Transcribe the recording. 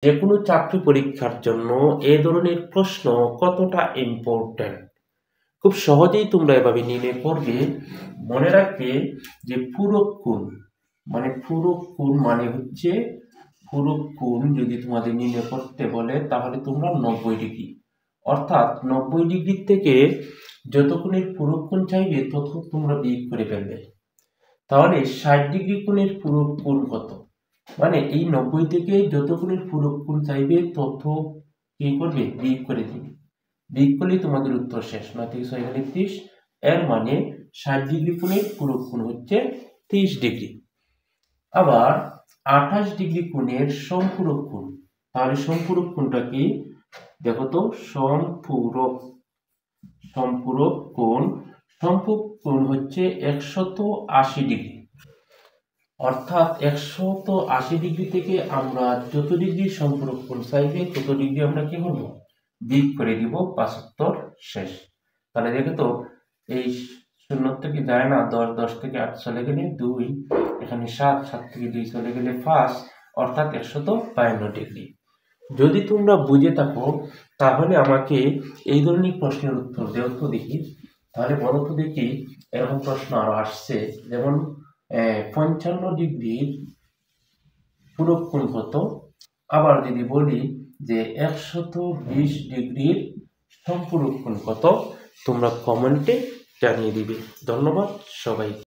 যে কোনো চাকরি পরীক্ষার জন্য এ ধরনের প্রশ্ন কতটা ইম্পর্ট্যান্ট খুব সহজেই তোমরা এভাবে নির্ণয় করবে। মনে রাখবে যে পূরক কোণ হচ্ছে পূরক কোণ যদি তোমাদের নির্ণয় করতে বলে তাহলে তোমরা 90 ডিগ্রি, অর্থাৎ 90 ডিগ্রি থেকে যত কোণের পূরক কোণ চাইবে তত তোমরা বিয়োগ করে ফেলবে। তাহলে 60 ডিগ্রি কোণের পূরক কোণ কত, মানে এই 90 থেকে যত কোণের পূরক কোণ চাইবে তত কি করবে, বিয়োগ করে দিবে। বিয়োগ করলেই তোমাদের উত্তর শেষ। 9 থেকে 6 গেলে 30, এর মানে 60 ডিগ্রি কোণের পূরক কোণ হচ্ছে 30 ডিগ্রি। আবার 28 ডিগ্রি কোণের সম্পূরক কোণ, তাহলে সম্পূরক কোণটা কি দেখো তো, সম্পূরক কোণ হচ্ছে 180 ডিগ্রি। অর্থাৎ 180 ডিগ্রি থেকে আমরা যত ডিগ্রি সম্পূরক কোণ চাইবে তত ডিগ্রি আমরা কি করবো, বিয়োগ করে দিব। 75 শেষ। তাহলে দেখো তো এই 0 থেকে যায় না 10, 10 থেকে 8 চলে গেলে 2, এখানে 7, 7 থেকে 2 চলে গেলে 5, অর্থাৎ 152 ডিগ্রি। যদি তোমরা বুঝে থাকো তাহলে আমাকে এই ধরনের প্রশ্নের উত্তর দেও তো দেখি। তাহলে বলো তো দেখি, এরকম প্রশ্ন আরো আসছে, যেমন 55 ডিগ্রির পূরক কোণ কত। আবার যদি বলি যে 120 ডিগ্রির সম্পূরক কোণ কত, তোমরা কমেন্টে জানিয়ে দিবে। ধন্যবাদ সবাই।